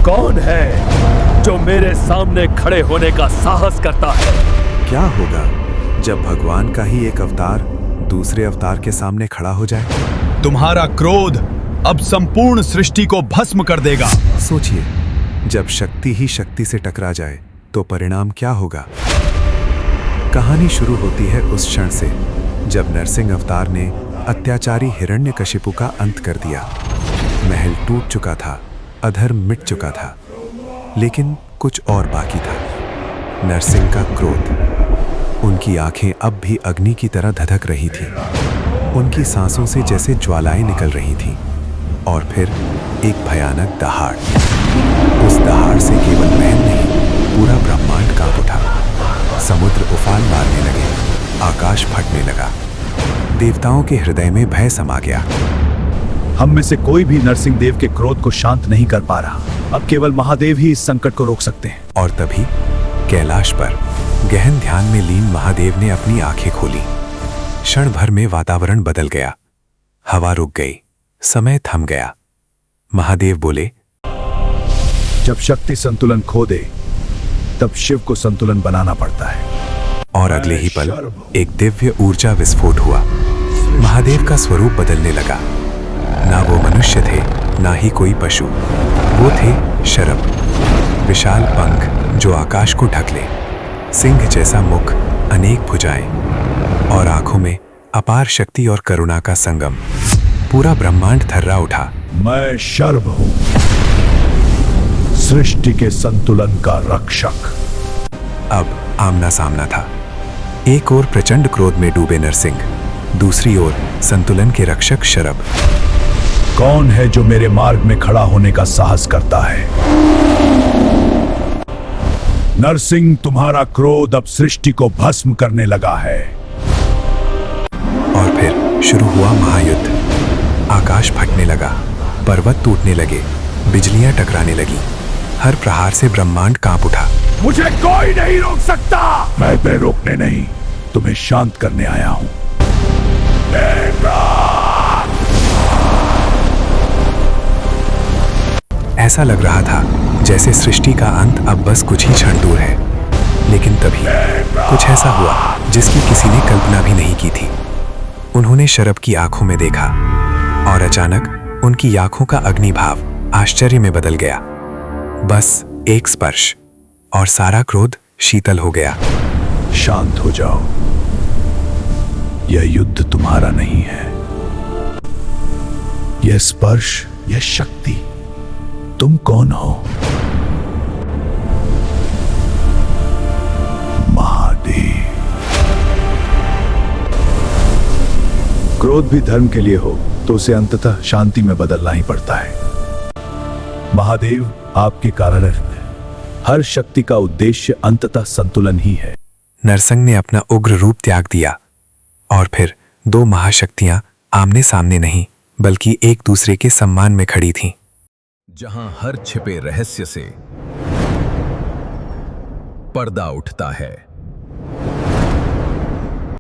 कौन है जो मेरे सामने खड़े होने का साहस करता है? क्या होगा जब भगवान का ही एक अवतार दूसरे अवतार के सामने खड़ा हो जाए? तुम्हारा क्रोध अब संपूर्ण सृष्टि को भस्म कर देगा। सोचिए, जब शक्ति ही शक्ति से टकरा जाए तो परिणाम क्या होगा? कहानी शुरू होती है उस क्षण से जब नरसिंह अवतार ने अत्याचारी हिरण्यकशिपु का अंत कर दिया। महल टूट चुका था, अधर्म मिट चुका था, लेकिन कुछ और बाकी था। नरसिंह का क्रोध। उनकी आंखें अब भी अग्नि की तरह धधक रही थीं। उनकी सांसों से जैसे ज्वालाएं निकल रही थीं। और फिर एक भयानक दहाड़। उस दहाड़ से केवल महल नहीं, पूरा ब्रह्मांड कांप उठा। समुद्र उफान मारने लगे, आकाश फटने लगा, देवताओं के हृदय में भय समा गया। हम में से कोई भी नरसिंह देव के क्रोध को शांत नहीं कर पा रहा। अब केवल महादेव ही इस संकट को रोक सकते हैं। और तभी कैलाश पर गहन ध्यान में लीन महादेव ने अपनी आंखें खोली। क्षण भर में वातावरण बदल गया। हवा रुक गई, समय थम गया। महादेव बोले, जब शक्ति संतुलन खो दे तब शिव को संतुलन बनाना पड़ता है। और अगले ही पल एक दिव्य ऊर्जा विस्फोट हुआ। महादेव का स्वरूप बदलने लगा। ना वो मनुष्य थे, ना ही कोई पशु। वो थे शरभ। विशाल पंख जो आकाश को ढक ले, सिंह जैसा मुख, अनेक भुजाएं और आंखों में अपार शक्ति और करुणा का संगम। पूरा ब्रह्मांड थर्रा उठा। मैं शर्भ हूं, सृष्टि के संतुलन का रक्षक। अब आमना सामना था। एक ओर प्रचंड क्रोध में डूबे नरसिंह, दूसरी ओर संतुलन के रक्षक शरभ। कौन है जो मेरे मार्ग में खड़ा होने का साहस करता है? नरसिंह, तुम्हारा क्रोध अब सृष्टि को भस्म करने लगा है। और फिर शुरू हुआ महायुद्ध। आकाश फटने लगा, पर्वत टूटने लगे, बिजलियां टकराने लगी। हर प्रहार से ब्रह्मांड कांप उठा। मुझे कोई नहीं रोक सकता। मैं रोकने नहीं, तुम्हें शांत करने आया हूं। ऐसा लग रहा था जैसे सृष्टि का अंत अब बस कुछ ही क्षण दूर है। लेकिन तभी कुछ ऐसा हुआ जिसकी किसी ने कल्पना भी नहीं की थी। उन्होंने शरभ की आंखों में देखा और अचानक उनकी आंखों का अग्निभाव आश्चर्य में बदल गया। बस एक स्पर्श और सारा क्रोध शीतल हो गया। शांत हो जाओ, यह युद्ध तुम्हारा नहीं है। यह स्पर्श, यह शक्ति। तुम कौन हो? महादेव। क्रोध भी धर्म के लिए हो तो उसे अंततः शांति में बदलना ही पड़ता है। महादेव, आपके कारण हर शक्ति का उद्देश्य अंततः संतुलन ही है। नरसिंह ने अपना उग्र रूप त्याग दिया और फिर दो महाशक्तियां आमने सामने नहीं बल्कि एक दूसरे के सम्मान में खड़ी थीं। जहां हर छिपे रहस्य से पर्दा उठता है।